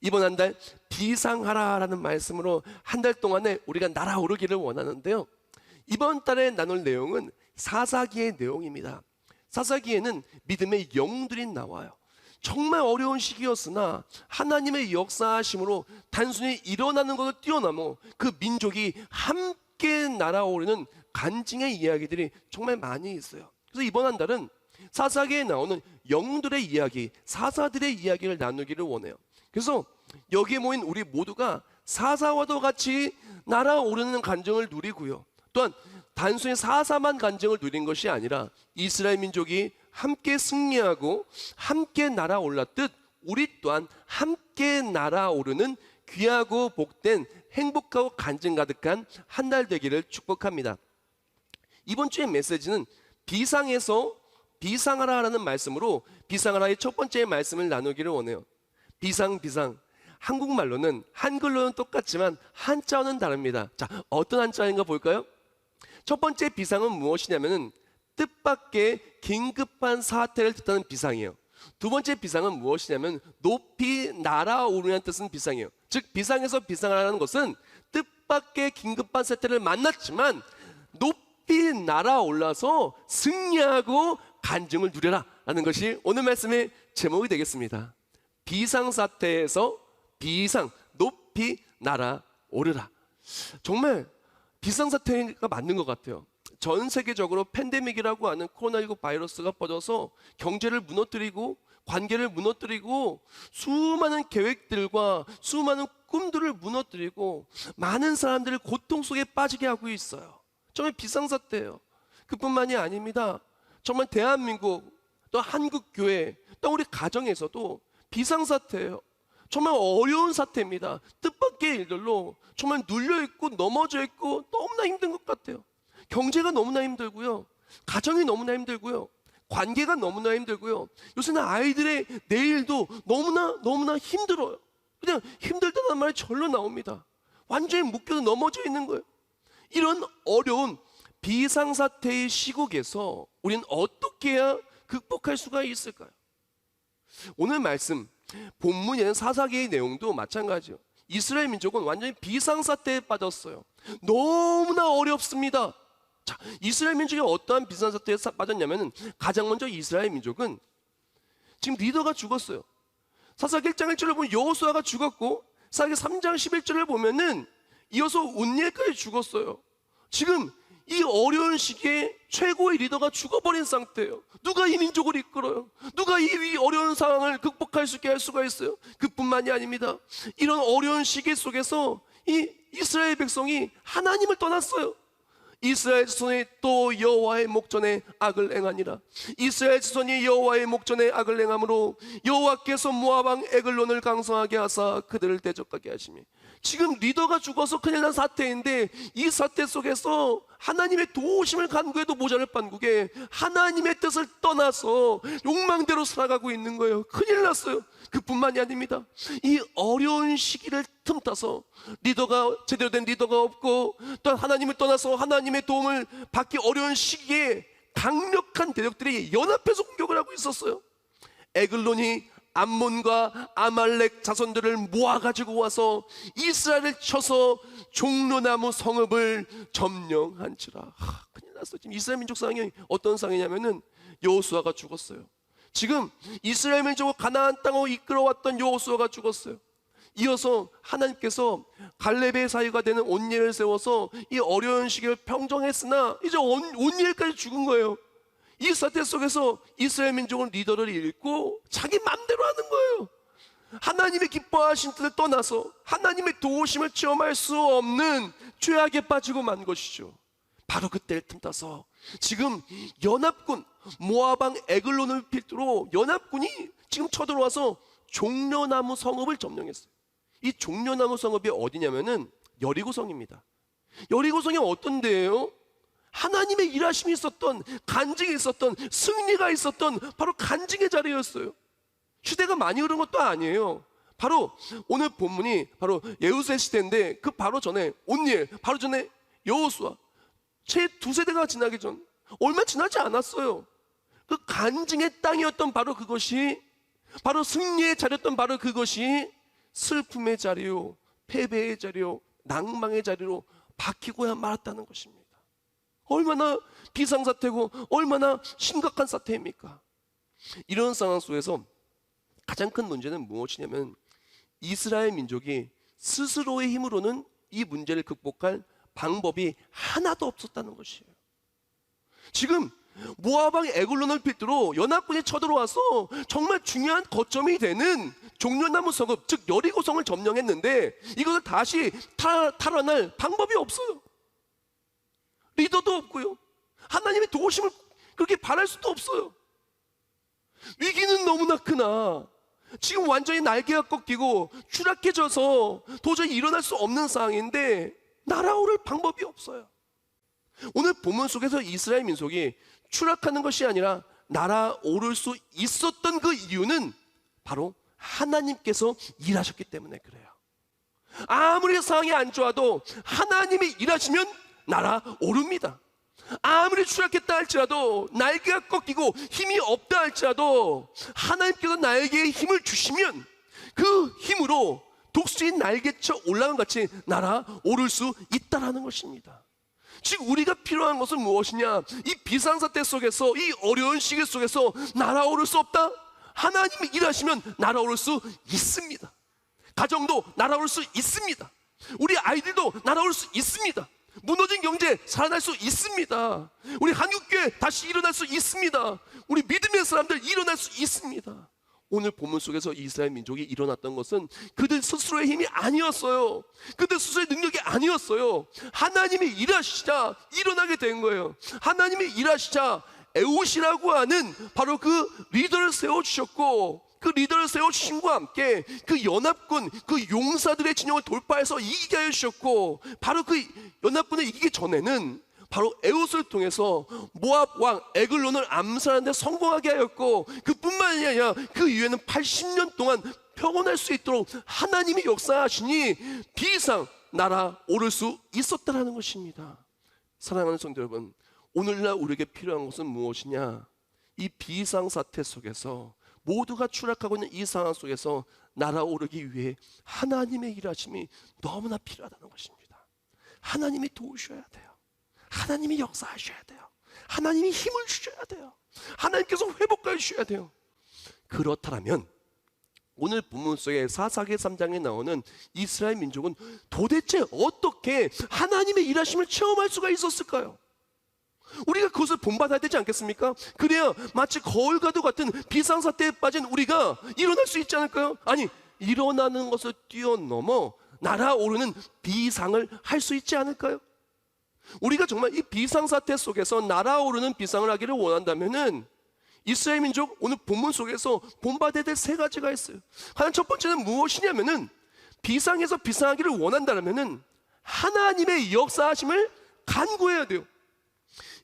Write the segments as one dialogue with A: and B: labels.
A: 이번 한 달 비상하라라는 말씀으로 한 달 동안에 우리가 날아오르기를 원하는데요, 이번 달에 나눌 내용은 사사기의 내용입니다. 사사기에는 믿음의 영들이 나와요. 정말 어려운 시기였으나 하나님의 역사하심으로 단순히 일어나는 것을 뛰어넘어 그 민족이 함께 날아오르는 간증의 이야기들이 정말 많이 있어요. 그래서 이번 한 달은 사사기에 나오는 영들의 이야기, 사사들의 이야기를 나누기를 원해요. 그래서 여기에 모인 우리 모두가 사사와도 같이 날아오르는 간증을 누리고요, 또한 단순히 사사만 간증을 누린 것이 아니라 이스라엘 민족이 함께 승리하고 함께 날아올랐듯 우리 또한 함께 날아오르는 귀하고 복된 행복하고 간증 가득한 한 달 되기를 축복합니다. 이번 주의 메시지는 비상에서 비상하라라는 말씀으로 비상하라의 첫 번째 말씀을 나누기를 원해요. 비상. 한국말로는, 한글로는 똑같지만 한자어는 다릅니다. 자, 어떤 한자어인가 볼까요? 첫 번째 비상은 무엇이냐면은 뜻밖의 긴급한 사태를 뜻하는 비상이에요. 두 번째 비상은 무엇이냐면 높이 날아오르는 뜻은 비상이에요. 즉 비상에서 비상하라는 것은 뜻밖의 긴급한 사태를 만났지만 높이 날아올라서 승리하고 간증을 누려라 라는 것이 오늘 말씀의 제목이 되겠습니다. 비상사태에서 비상, 높이 날아오르라. 정말 비상사태가 맞는 것 같아요. 전 세계적으로 팬데믹이라고 하는 코로나19 바이러스가 퍼져서 경제를 무너뜨리고 관계를 무너뜨리고 수많은 계획들과 수많은 꿈들을 무너뜨리고 많은 사람들을 고통 속에 빠지게 하고 있어요. 정말 비상사태예요. 그뿐만이 아닙니다. 정말 대한민국, 또 한국교회, 또 우리 가정에서도 비상사태예요. 정말 어려운 사태입니다. 뜻밖의 일들로 정말 눌려있고 넘어져 있고 너무나 힘든 것 같아요. 경제가 너무나 힘들고요, 가정이 너무나 힘들고요, 관계가 너무나 힘들고요, 요새는 아이들의 내일도 너무나 힘들어요. 그냥 힘들다는 말이 절로 나옵니다. 완전히 묶여서 넘어져 있는 거예요. 이런 어려운 비상사태의 시국에서 우리는 어떻게 해야 극복할 수가 있을까요? 오늘 말씀 본문에는 사사기의 내용도 마찬가지예요. 이스라엘 민족은 완전히 비상사태에 빠졌어요. 너무나 어렵습니다. 자, 이스라엘 민족이 어떠한 비상사태에 빠졌냐면 가장 먼저 이스라엘 민족은 지금 리더가 죽었어요. 사사기 1장 1절을 보면 여호수아가 죽었고, 사사기 3장 11절을 보면은 이어서 온니엘까지 죽었어요. 지금 이 어려운 시기에 최고의 리더가 죽어버린 상태예요. 누가 이 민족을 이끌어요? 누가 이 어려운 상황을 극복할 수 있게 할 수가 있어요? 그뿐만이 아닙니다. 이런 어려운 시기 속에서 이 이스라엘 백성이 하나님을 떠났어요. 이스라엘 자손이 또 여호와의 목전에 악을 행하니라. 이스라엘 자손이 여호와의 목전에 악을 행함으로 여호와께서 모압 왕 에글론을 강성하게 하사 그들을 대적하게 하시니. 지금 리더가 죽어서 큰일 난 사태인데 이 사태 속에서 하나님의 도우심을 간구해도 모자랄 판국에 하나님의 뜻을 떠나서 욕망대로 살아가고 있는 거예요. 큰일 났어요. 그뿐만이 아닙니다. 이 어려운 시기를 틈타서 리더가, 제대로 된 리더가 없고 또 하나님을 떠나서 하나님의 도움을 받기 어려운 시기에 강력한 대적들이 연합해서 공격을 하고 있었어요. 에글론이 암몬과 아말렉 자손들을 모아가지고 와서 이스라엘을 쳐서 종려나무 성읍을 점령한지라. 큰일 났어요. 지금 이스라엘 민족 상황이 어떤 상황이냐면은 여호수아가 죽었어요. 지금 이스라엘 민족을 가나안 땅으로 이끌어왔던 여호수아가 죽었어요. 이어서 하나님께서 갈렙의 사위가 되는 온니엘을 세워서 이 어려운 시기를 평정했으나 이제 온니엘까지 죽은 거예요. 이 사태 속에서 이스라엘 민족은 리더를 잃고 자기 맘대로 하는 거예요. 하나님의 기뻐하신 뜻을 떠나서 하나님의 도우심을 체험할 수 없는 죄악에 빠지고 만 것이죠. 바로 그때를 틈타서 지금 연합군, 모압 왕 에글론을 필두로 연합군이 지금 쳐들어와서 종려나무 성읍을 점령했어요. 이 종려나무 성읍이 어디냐면은 여리고성입니다. 여리고성이 어떤 데예요? 하나님의 일하심이 있었던, 간증이 있었던, 승리가 있었던 바로 간증의 자리였어요. 시대가 많이 흐른 것도 아니에요. 바로 오늘 본문이 바로 예후세 시대인데 그 바로 전에 온니엘, 바로 전에 여호수아, 채 두세 대가 지나기 전, 얼마 지나지 않았어요. 그 간증의 땅이었던 바로 그것이, 바로 승리의 자리였던 바로 그것이 슬픔의 자리요, 패배의 자리요, 낭망의 자리로 바뀌고야 말았다는 것입니다. 얼마나 비상사태고 얼마나 심각한 사태입니까? 이런 상황 속에서 가장 큰 문제는 무엇이냐면 이스라엘 민족이 스스로의 힘으로는 이 문제를 극복할 방법이 하나도 없었다는 것이에요. 지금 모압 왕 에글론을 필두로 연합군이 쳐들어와서 정말 중요한 거점이 되는 종려나무 성읍, 즉 여리고성을 점령했는데 이것을 다시 탈환할 방법이 없어요. 리더도 없고요, 하나님의 도우심을 그렇게 바랄 수도 없어요. 위기는 너무나 크나 지금 완전히 날개가 꺾이고 추락해져서 도저히 일어날 수 없는 상황인데 날아오를 방법이 없어요. 오늘 본문 속에서 이스라엘 민족이 추락하는 것이 아니라 날아오를 수 있었던 그 이유는 바로 하나님께서 일하셨기 때문에 그래요. 아무리 상황이 안 좋아도 하나님이 일하시면 날아오릅니다. 아무리 추락했다 할지라도, 날개가 꺾이고 힘이 없다 할지라도 하나님께서 나에게 힘을 주시면 그 힘으로 독수리 날개쳐 올라간 같이 날아오를 수 있다는 것입니다. 지금 우리가 필요한 것은 무엇이냐? 이 비상사태 속에서, 이 어려운 시기 속에서 날아오를 수 없다? 하나님이 일하시면 날아오를 수 있습니다. 가정도 날아올 수 있습니다. 우리 아이들도 날아올 수 있습니다. 무너진 경제 살아날 수 있습니다. 우리 한국교회 다시 일어날 수 있습니다. 우리 믿음의 사람들 일어날 수 있습니다. 오늘 본문 속에서 이스라엘 민족이 일어났던 것은 그들 스스로의 힘이 아니었어요. 그들 스스로의 능력이 아니었어요. 하나님이 일하시자 일어나게 된 거예요. 하나님이 일하시자 에웃이라고 하는 바로 그 리더를 세워주셨고, 그 리더를 세워주신과 함께 그 연합군, 그 용사들의 진영을 돌파해서 이기게 해주셨고, 바로 그 연합군을 이기기 전에는 바로 에웃을 통해서 모압 왕 에글론을 암살하는 데 성공하게 하였고, 그뿐만이 아니라 그 이후에는 80년 동안 평온할 수 있도록 하나님이 역사하시니 비상 날아오를 수 있었다는 것입니다. 사랑하는 성도 여러분, 오늘날 우리에게 필요한 것은 무엇이냐? 이 비상사태 속에서, 모두가 추락하고 있는 이 상황 속에서 날아오르기 위해 하나님의 일하심이 너무나 필요하다는 것입니다. 하나님이 도우셔야 돼요. 하나님이 역사하셔야 돼요. 하나님이 힘을 주셔야 돼요. 하나님께서 회복해 주셔야 돼요. 그렇다면 오늘 본문 속에 사사기 3장에 나오는 이스라엘 민족은 도대체 어떻게 하나님의 일하심을 체험할 수가 있었을까요? 우리가 그것을 본받아야 되지 않겠습니까? 그래야 마치 거울과도 같은 비상사태에 빠진 우리가 일어날 수 있지 않을까요? 아니, 일어나는 것을 뛰어넘어 날아오르는 비상을 할 수 있지 않을까요? 우리가 정말 이 비상사태 속에서 날아오르는 비상을 하기를 원한다면은 이스라엘 민족 오늘 본문 속에서 본받아야 될 세 가지가 있어요. 가장 첫 번째는 무엇이냐면은, 비상에서 비상하기를 원한다면은 하나님의 역사하심을 간구해야 돼요.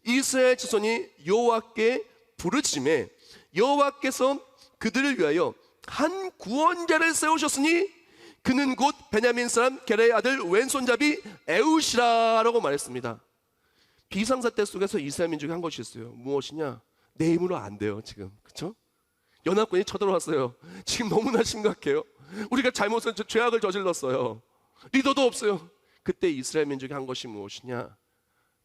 A: 이스라엘 자손이 여호와께 부르짖음에 여호와께서 그들을 위하여 한 구원자를 세우셨으니 그는 곧 베냐민 사람 게라의 아들 왼손잡이 에웃이라라고 말했습니다. 비상사태 속에서 이스라엘 민족이 한 것이 있어요. 무엇이냐? 내 힘으로 안 돼요 지금, 그렇죠? 연합군이 쳐들어왔어요. 지금 너무나 심각해요. 우리가 잘못한 죄악을 저질렀어요. 리더도 없어요. 그때 이스라엘 민족이 한 것이 무엇이냐?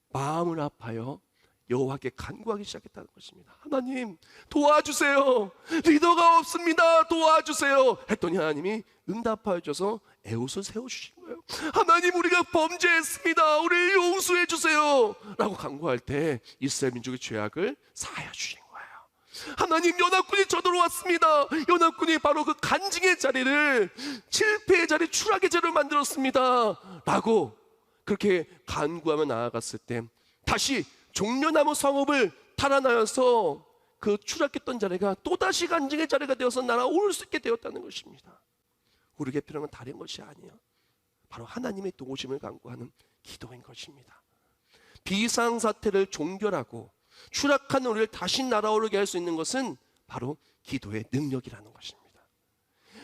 A: 마음을 아파요 여호와께 간구하기 시작했다는 것입니다. 하나님 도와주세요. 리더가 없습니다. 도와주세요. 했더니 하나님이 응답하여 줘서 에웃을 세워주신 거예요. 하나님 우리가 범죄했습니다. 우리를 용서해 주세요 라고 간구할 때 이스라엘 민족의 죄악을 사하여 주신 거예요. 하나님 연합군이 쳐들어왔습니다. 연합군이 바로 그 간증의 자리를, 실패의 자리, 추락의 자리를 만들었습니다 라고 그렇게 간구하며 나아갔을 때 다시 종려나무 성읍을 탈환하여서 그 추락했던 자리가 또다시 간증의 자리가 되어서 날아오를 수 있게 되었다는 것입니다. 우리에게 필요한 건 다른 것이 아니에요. 바로 하나님의 도우심을 간구하는 기도인 것입니다. 비상사태를 종결하고 추락한 우리를 다시 날아오르게 할 수 있는 것은 바로 기도의 능력이라는 것입니다.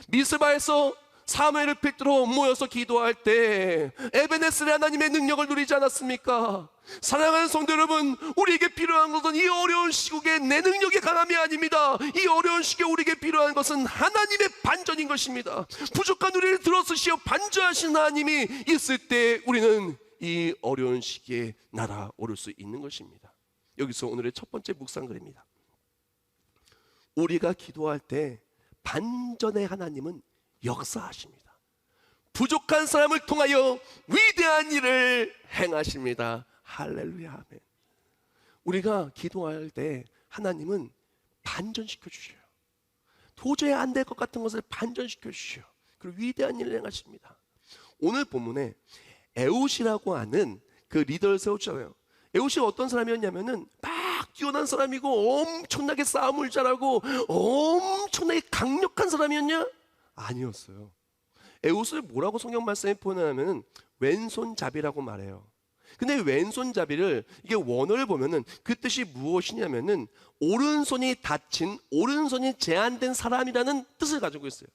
A: 미스바에서 사무엘을 필두로 모여서 기도할 때 에베네셀의 하나님의 능력을 누리지 않았습니까? 사랑하는 성도 여러분, 우리에게 필요한 것은 이 어려운 시국에 내 능력의 강함이 아닙니다. 이 어려운 시기에 우리에게 필요한 것은 하나님의 반전인 것입니다. 부족한 우리를 들어쓰시어 반전하신 하나님이 있을 때 우리는 이 어려운 시기에 날아오를 수 있는 것입니다. 여기서 오늘의 첫 번째 묵상글입니다. 우리가 기도할 때 반전의 하나님은 역사하십니다. 부족한 사람을 통하여 위대한 일을 행하십니다. 할렐루야, 아멘. 우리가 기도할 때 하나님은 반전시켜 주셔요. 도저히 안 될 것 같은 것을 반전시켜 주셔요. 그리고 위대한 일을 행하십니다. 오늘 본문에 에웃이라고 하는 그 리더를 세우잖아요. 에웃이 어떤 사람이었냐면은 막 뛰어난 사람이고 엄청나게 싸움을 잘하고 엄청나게 강력한 사람이었냐? 아니었어요. 에웃을 뭐라고 성경 말씀에 표현하냐면 왼손잡이라고 말해요. 근데 왼손잡이를 이게 원어를 보면은 그 뜻이 무엇이냐면은 오른손이 다친, 오른손이 제한된 사람이라는 뜻을 가지고 있어요.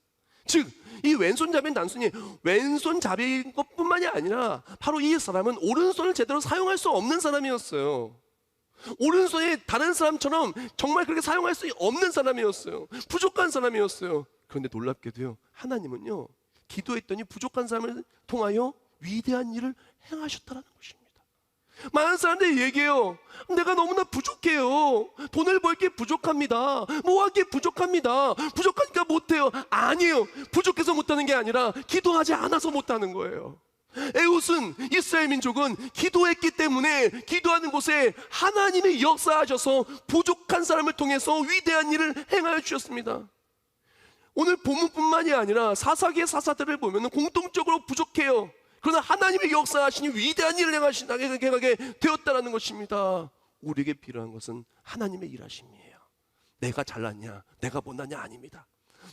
A: 즉, 이 왼손잡이는 단순히 왼손잡이인 것뿐만이 아니라 바로 이 사람은 오른손을 제대로 사용할 수 없는 사람이었어요. 오른손이 다른 사람처럼 정말 그렇게 사용할 수 없는 사람이었어요. 부족한 사람이었어요. 그런데 놀랍게도요, 하나님은요, 기도했더니 부족한 사람을 통하여 위대한 일을 행하셨다는 것입니다. 많은 사람들이 얘기해요. 내가 너무나 부족해요. 돈을 벌기에 부족합니다. 뭐 하기에 부족합니다. 부족하니까 못해요. 아니에요. 부족해서 못하는 게 아니라 기도하지 않아서 못하는 거예요. 에웃은, 이스라엘 민족은 기도했기 때문에 기도하는 곳에 하나님이 역사하셔서 부족한 사람을 통해서 위대한 일을 행하여 주셨습니다. 오늘 본문뿐만이 아니라 사사기의 사사들을 보면 공통적으로 부족해요. 그러나 하나님의 역사하시니 위대한 일을 행하게 되었다는 것입니다. 우리에게 필요한 것은 하나님의 일하심이에요. 내가 잘났냐, 내가 못났냐 아닙니다.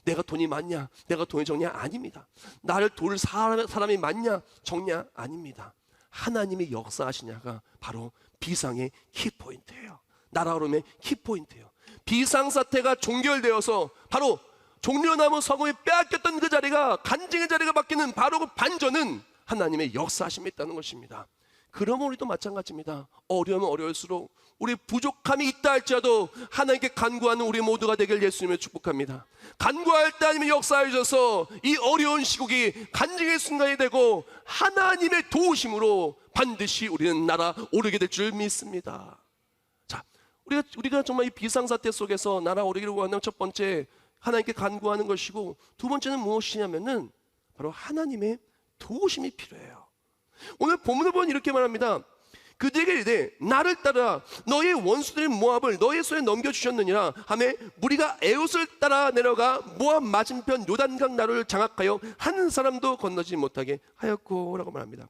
A: 내가 돈이 많냐, 내가 돈이 적냐 아닙니다. 나를 도울 사람이 많냐, 적냐 아닙니다. 하나님의 역사하시냐가 바로 비상의 키포인트예요. 나라오름의 키포인트예요. 비상사태가 종결되어서 바로 종려나무 서금이 빼앗겼던 그 자리가 간증의 자리가 바뀌는 바로 그 반전은 하나님의 역사하심이 있다는 것입니다. 그러면 우리도 마찬가지입니다. 어려우면 어려울수록 우리 부족함이 있다 할지라도 하나님께 간구하는 우리 모두가 되길 예수님을 축복합니다. 간구할 때 하나님의 역사해 주셔서 이 어려운 시국이 간증의 순간이 되고 하나님의 도우심으로 반드시 우리는 날아오르게 될 줄 믿습니다. 자, 우리가 정말 이 비상사태 속에서 날아오르기를 원하는 첫 번째 하나님께 간구하는 것이고, 두 번째는 무엇이냐면은 바로 하나님의 도우심이 필요해요. 오늘 본문을 보면 이렇게 말합니다. 그들에게 이르되 나를 따라 너의 원수들인 모압을 너의 손에 넘겨주셨느니라 하매 무리가 에웃을 따라 내려가 모압 맞은편 요단강 나루를 장악하여 한 사람도 건너지 못하게 하였고 라고 말합니다.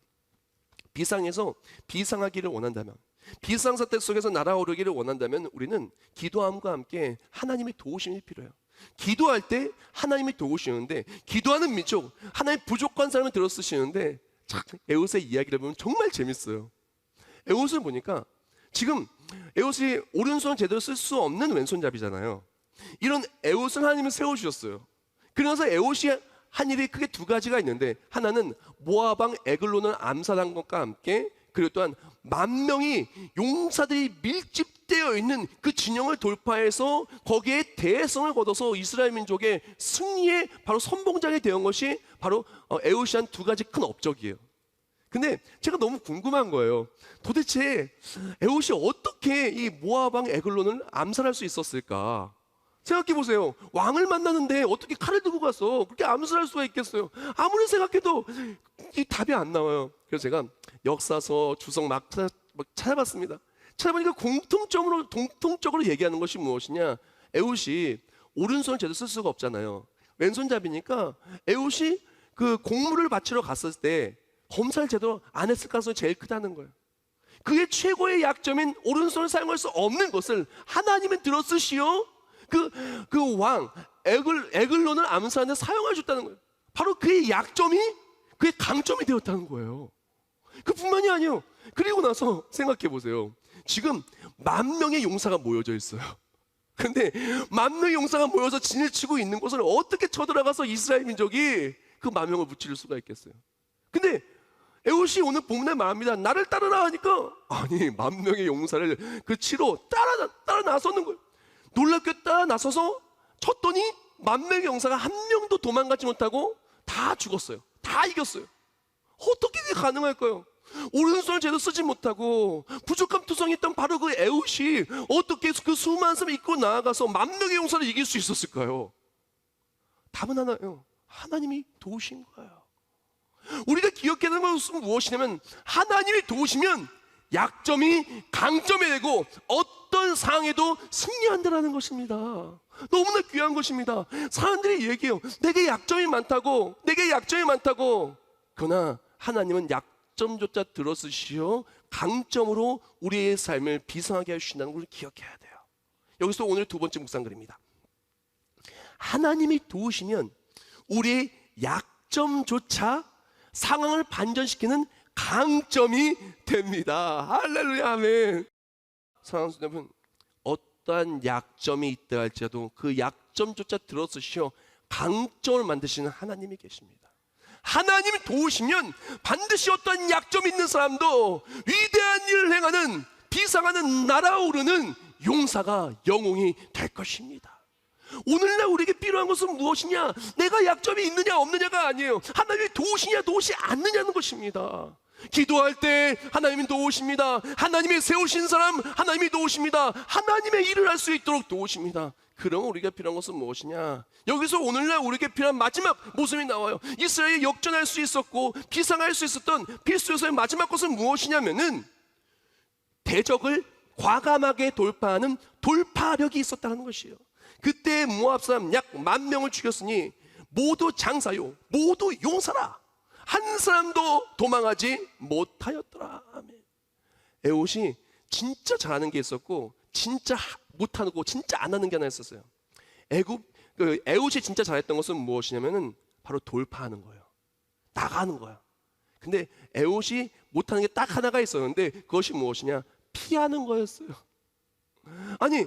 A: 비상에서 비상하기를 원한다면, 비상사태 속에서 날아오르기를 원한다면 우리는 기도함과 함께 하나님의 도우심이 필요해요. 기도할 때 하나님이 도우시는데, 기도하는 민족 하나님 부족한 사람을 들어 쓰시는데, 에웃의 이야기를 보면 정말 재밌어요. 에웃을 보니까 지금 에웃이 오른손을 제대로 쓸 수 없는 왼손잡이잖아요. 이런 에웃을 하나님은 세워주셨어요. 그래서 에웃이 한 일이 크게 두 가지가 있는데, 하나는 모압왕 에글론을 암살한 것과 함께, 그리고 또한 10,000명이 용사들이 밀집되어 있는 그 진영을 돌파해서 거기에 대성을 거둬서 이스라엘 민족의 승리의 바로 선봉장이 되는 것이 바로 에웃이 한 두 가지 큰 업적이에요. 근데 제가 너무 궁금한 거예요. 도대체 에웃이 어떻게 이 모압왕 에글론을 암살할 수 있었을까? 생각해 보세요. 왕을 만나는데 어떻게 칼을 들고 가서 그렇게 암살할 수가 있겠어요? 아무리 생각해도 이 답이 안 나와요. 그래서 제가 역사서 주석 막 찾아봤습니다. 찾아보니까 공통적으로 얘기하는 것이 무엇이냐? 에웃이 오른손을 제대로 쓸 수가 없잖아요. 왼손잡이니까 에웃이 그 공물을 바치러 갔을 때 검사를 제대로 안 했을 가능성이 제일 크다는 거예요. 그게 최고의 약점인 오른손을 사용할 수 없는 것을 하나님은 들어 쓰시어 그 왕 에글론을 암살하는 데 사용해 줬다는 거예요. 바로 그의 약점이 그의 강점이 되었다는 거예요. 그뿐만이 아니에요. 그리고 나서 생각해 보세요. 지금 10,000명의 용사가 모여져 있어요. 근데 10,000명의 용사가 모여서 진을 치고 있는 곳을 어떻게 쳐들어가서 이스라엘 민족이 그 만명을 무찌를 수가 있겠어요? 근데 에훗이 오늘 본문에 말합니다. 나를 따르라 하니까 아니 만명의 용사를 그 치로 따라 나서는 거예요. 놀랍게 따라 나서서 쳤더니 만명의 용사가 한 명도 도망가지 못하고 다 죽었어요. 다 이겼어요. 어떻게 그게 가능할까요? 오른손을 제대로 쓰지 못하고 부족함 투성했던 바로 그 에훗이 어떻게 그 수많은 사람을 이끌고 나아가서 만명의 용사를 이길 수 있었을까요? 답은 하나예요. 하나님이 도우신 거예요. 우리가 기억해야 되는 것은 무엇이냐면 하나님이 도우시면 약점이 강점이 되고 어떤 상황에도 승리한다는 것입니다. 너무나 귀한 것입니다. 사람들이 얘기해요. 내게 약점이 많다고. 그러나 하나님은 약점조차 들어쓰시어 강점으로 우리의 삶을 비상하게 하신다는 걸 기억해야 돼요. 여기서 오늘 두 번째 묵상글입니다. 하나님이 도우시면 우리의 약점조차 상황을 반전시키는 강점이 됩니다. 할렐루야, 아멘. 사랑하는 여러분, 어떠한 약점이 있다 할지라도 그 약점조차 들어쓰시어 강점을 만드시는 하나님이 계십니다. 하나님이 도우시면 반드시 어떠한 약점이 있는 사람도 위대한 일을 행하는 비상하는 날아오르는 용사가 영웅이 될 것입니다. 오늘날 우리에게 필요한 것은 무엇이냐? 내가 약점이 있느냐 없느냐가 아니에요. 하나님이 도우시냐 도우시 않느냐는 것입니다. 기도할 때 하나님이 도우십니다. 하나님이 세우신 사람 하나님이 도우십니다. 하나님의 일을 할 수 있도록 도우십니다. 그럼 우리가 필요한 것은 무엇이냐? 여기서 오늘날 우리에게 필요한 마지막 모습이 나와요. 이스라엘이 역전할 수 있었고 비상할 수 있었던 필수 요소의 마지막 것은 무엇이냐면은 대적을 과감하게 돌파하는 돌파력이 있었다는 것이에요. 그때 모압 사람 약 10,000명을 죽였으니 모두 장사요 모두 용사라. 한 사람도 도망하지 못하였더라. 아멘. 에훗이 진짜 잘하는 게 있었고 진짜 못하는 거 진짜 안 하는 게 하나 있었어요. 에훗이 진짜 잘했던 것은 무엇이냐면은 바로 돌파하는 거예요. 나가는 거야. 근데 에훗이 못하는 게 딱 하나가 있었는데 그것이 무엇이냐? 피하는 거였어요. 아니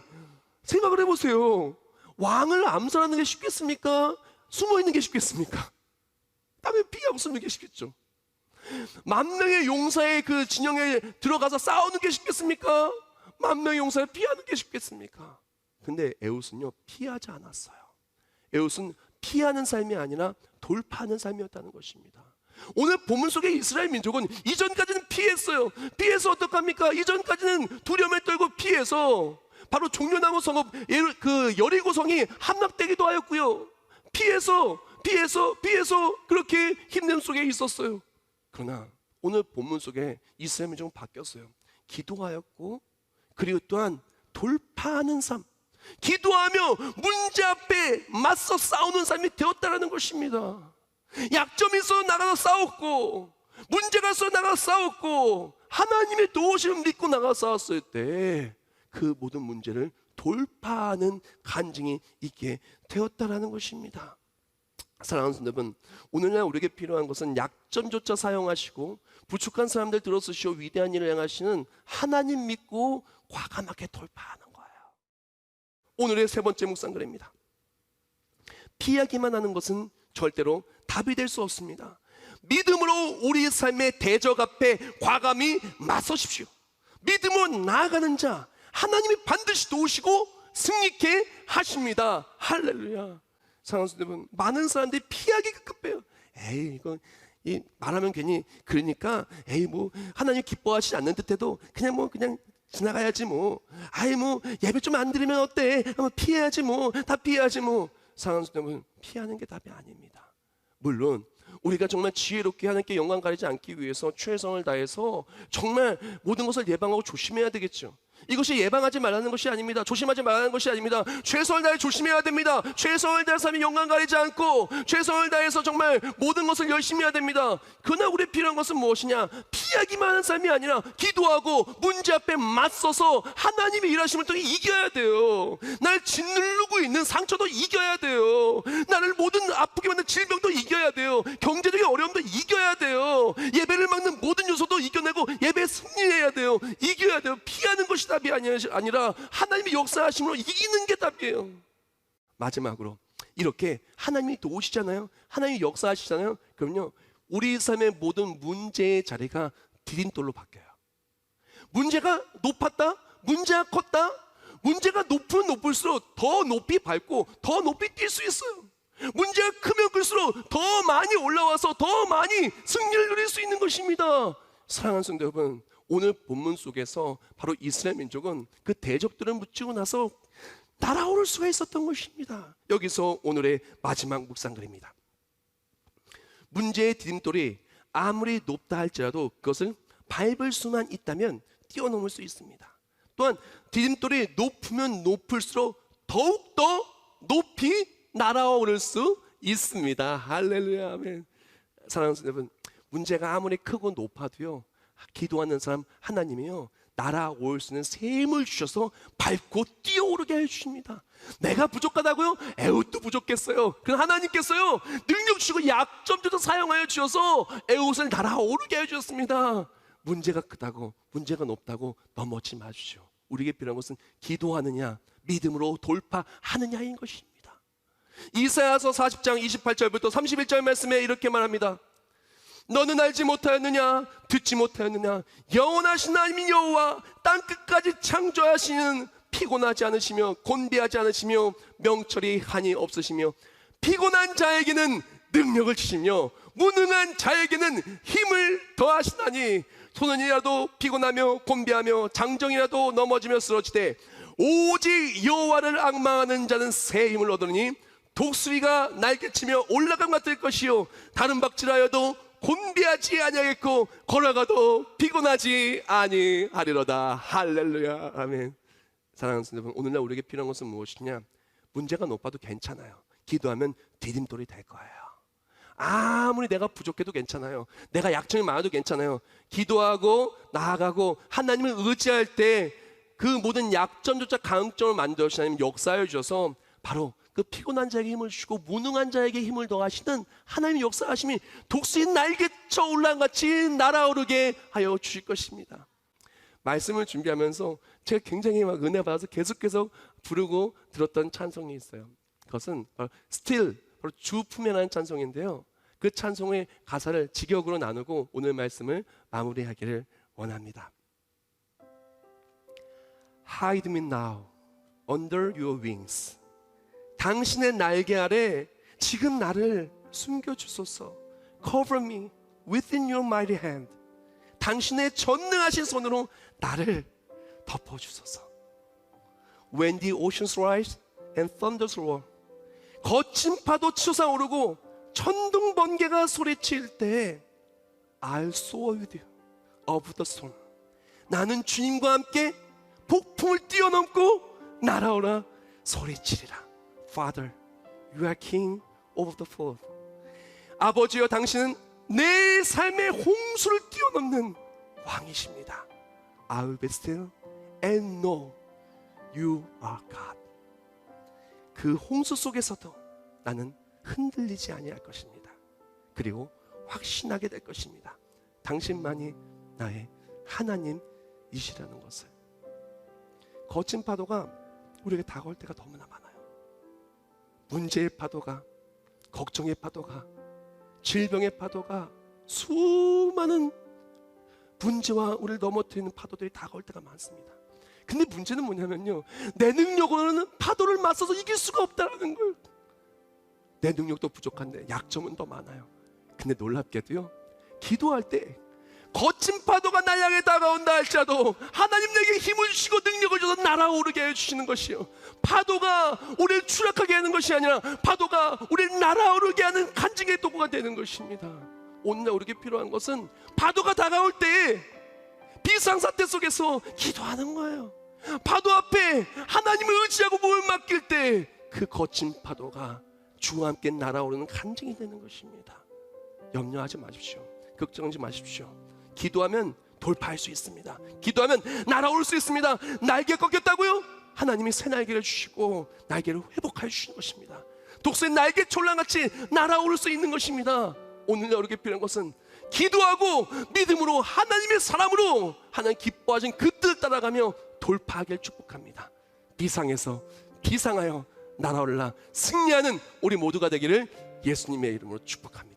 A: 생각을 해보세요. 왕을 암살하는 게 쉽겠습니까? 숨어있는 게 쉽겠습니까? 당연히 피하고 숨는 게 쉽겠죠. 10,000명의 용사의 그 진영에 들어가서 싸우는 게 쉽겠습니까? 10,000명의 용사를 피하는 게 쉽겠습니까? 근데 에훗은요 피하지 않았어요. 에훗은 피하는 삶이 아니라 돌파하는 삶이었다는 것입니다. 오늘 본문 속의 이스라엘 민족은 이전까지는 피했어요. 피해서 어떡합니까? 이전까지는 두려움에 떨고 피해서 바로 종려나무 성읍 그 여리고성이 함락되기도 하였고요. 피해서 그렇게 힘듦 속에 있었어요. 그러나 오늘 본문 속에 이스라엘 민족은 바뀌었어요. 기도하였고 그리고 또한 돌파하는 삶, 기도하며 문제 앞에 맞서 싸우는 삶이 되었다는 것입니다. 약점이 있어 나가서 싸웠고 문제가 있어 나가서 싸웠고 하나님의 도우심을 믿고 나가서 싸웠을 때 그 모든 문제를 돌파하는 간증이 있게 되었다는 것입니다. 사랑하는 여러분, 오늘날 우리에게 필요한 것은 약점조차 사용하시고 부족한 사람들 들어서시오 위대한 일을 행하시는 하나님 믿고 과감하게 돌파하는 거예요. 오늘의 세 번째 묵상글입니다. 피하기만 하는 것은 절대로 답이 될 수 없습니다. 믿음으로 우리 삶의 대적 앞에 과감히 맞서십시오. 믿음으로 나아가는 자 하나님이 반드시 도우시고 승리케 하십니다. 할렐루야. 사랑하는 여러분, 많은 사람들이 피하기 급급해요. 에이 이거 말하면 괜히 그러니까 에이 뭐 하나님 기뻐하시지 않는 듯해도 그냥 지나가야지 뭐. 아이 뭐 예배 좀 안 드리면 어때? 피해야지 뭐. 다 피해야지 뭐. 사랑하는 여러분, 피하는 게 답이 아닙니다. 물론 우리가 정말 지혜롭게 하나님께 영광 가리지 않기 위해서 최선을 다해서 정말 모든 것을 예방하고 조심해야 되겠죠. 이것이 예방하지 말라는 것이 아닙니다. 조심하지 말라는 것이 아닙니다. 최선을 다해 조심해야 됩니다. 최선을 다해서 삶이 영광 가리지 않고 최선을 다해서 정말 모든 것을 열심히 해야 됩니다. 그러나 우리 필요한 것은 무엇이냐? 피하기만 하는 삶이 아니라 기도하고 문제 앞에 맞서서 하나님의 일하심을 통해 이겨야 돼요. 날 짓누르고 있는 상처도 이겨야 돼요. 나를 모든 아프게 만든 질병도 이겨야 돼요. 경제적인 어려움도 이겨야 돼요. 예배를 막는 모든 요소도 이겨내고 예배에 승리해야 돼요. 이겨야 돼요. 피하는 것이 답이 아니라 하나님의 역사하심으로 이기는 게 답이에요. 마지막으로 이렇게 하나님이 도우시잖아요. 하나님이 역사하시잖아요. 그럼요, 우리 삶의 모든 문제의 자리가 디딤돌로 바뀌어요. 문제가 높았다, 문제가 컸다, 문제가 높으면 높을수록 더 높이 밟고 더 높이 뛸 수 있어요. 문제가 크면 클수록 더 많이 올라와서 더 많이 승리를 누릴 수 있는 것입니다. 사랑하는 성도 여러분, 오늘 본문 속에서 바로 이스라엘 민족은 그 대적들을 무찌고 나서 날아오를 수가 있었던 것입니다. 여기서 오늘의 마지막 묵상글입니다. 문제의 디딤돌이 아무리 높다 할지라도 그것을 밟을 수만 있다면 뛰어넘을 수 있습니다. 또한 디딤돌이 높으면 높을수록 더욱더 높이 날아오를 수 있습니다. 할렐루야, 아멘. 사랑하는 여러분, 문제가 아무리 크고 높아도요, 기도하는 사람 하나님이요, 날아올 수 있는 새 힘을 주셔서 밟고 뛰어오르게 해주십니다. 내가 부족하다고요? 에훗도 부족했어요. 그럼 하나님께서요, 능력 주시고 약점도 사용하여 주셔서 에훗을 날아오르게 해주셨습니다. 문제가 크다고, 문제가 높다고 넘어지지 마십시오. 우리에게 필요한 것은 기도하느냐, 믿음으로 돌파하느냐인 것입니다. 이사야서 40장 28절부터 31절 말씀에 이렇게 말합니다. 너는 알지 못하였느냐, 듣지 못하였느냐, 영원하신 하나님 여호와 땅 끝까지 창조하시는, 피곤하지 않으시며 곤비하지 않으시며 명철이 한이 없으시며 피곤한 자에게는 능력을 주시며 무능한 자에게는 힘을 더하시나니, 소년이라도 피곤하며 곤비하며 장정이라도 넘어지며 쓰러지되 오직 여호와를 앙망하는 자는 새 힘을 얻으니 독수리가 날개치며 올라감 같을 것이요 다른 박질하여도 곤비하지 아니하겠고 걸어가도 피곤하지 아니하리로다. 할렐루야, 아멘. 사랑하는 여러분, 오늘날 우리에게 필요한 것은 무엇이냐? 문제가 높아도 괜찮아요. 기도하면 디딤돌이 될 거예요. 아무리 내가 부족해도 괜찮아요. 내가 약점이 많아도 괜찮아요. 기도하고 나아가고 하나님을 의지할 때 그 모든 약점조차 강점을 만들어 주신 하나님 역사해 주셔서 바로 그 피곤한 자에게 힘을 주시고 무능한 자에게 힘을 더하시는 하나님의 역사하심이 독수리 날개쳐 올라간 같이 날아오르게 하여 주실 것입니다. 말씀을 준비하면서 제가 굉장히 막 은혜 받아서 계속 부르고 들었던 찬송이 있어요. 그것은 바로 Still, 바로 주품이라는 찬송인데요, 그 찬송의 가사를 직역으로 나누고 오늘 말씀을 마무리하기를 원합니다. Hide me now under your wings. 당신의 날개 아래 지금 나를 숨겨주소서. Cover me within your mighty hand. 당신의 전능하신 손으로 나를 덮어주소서. When the oceans rise and thunders roar. 거친 파도 치솟아오르고 천둥 번개가 소리칠 때 I'll soar with you over the storm. 나는 주님과 함께 폭풍을 뛰어넘고 날아오라 소리치리라. Father, you are king of the flood. 아버지여, 당신은 내 삶의 홍수를 뛰어넘는 왕이십니다. I will be still and know you are God. 그 홍수 속에서도 나는 흔들리지 아니할 것입니다. 그리고 확신하게 될 것입니다. 당신만이 나의 하나님이시라는 것을. 거친 파도가 우리에게 다가올 때가 너무나 많아요. 문제의 파도가, 걱정의 파도가, 질병의 파도가, 수많은 문제와 우리를 넘어뜨리는 파도들이 다가올 때가 많습니다. 근데 문제는 뭐냐면요, 내 능력으로는 파도를 맞서서 이길 수가 없다는 거예요. 내 능력도 부족한데 약점은 더 많아요. 근데 놀랍게도요, 기도할 때 거친 파도가 날 향해 다가온다 할지라도 하나님 내게 힘을 주시고 능력을 줘서 날아오르게 해주시는 것이요, 파도가 우리를 추락하게 하는 것이 아니라 파도가 우리를 날아오르게 하는 간증의 도구가 되는 것입니다. 오늘날 우리에게 필요한 것은 파도가 다가올 때 비상사태 속에서 기도하는 거예요. 파도 앞에 하나님을 의지하고 몸을 맡길 때 그 거친 파도가 주와 함께 날아오르는 간증이 되는 것입니다. 염려하지 마십시오. 걱정하지 마십시오. 기도하면 돌파할 수 있습니다. 기도하면 날아올 수 있습니다. 날개 꺾였다고요? 하나님이 새 날개를 주시고 날개를 회복해 주시는 것입니다. 독수리 날개 촐랑같이 날아오를 수 있는 것입니다. 오늘 우리에게 필요한 것은 기도하고 믿음으로 하나님의 사람으로 하나님 기뻐하신 그 뜻을 따라가며 돌파하기를 축복합니다. 비상에서 비상하여 날아올라 승리하는 우리 모두가 되기를 예수님의 이름으로 축복합니다.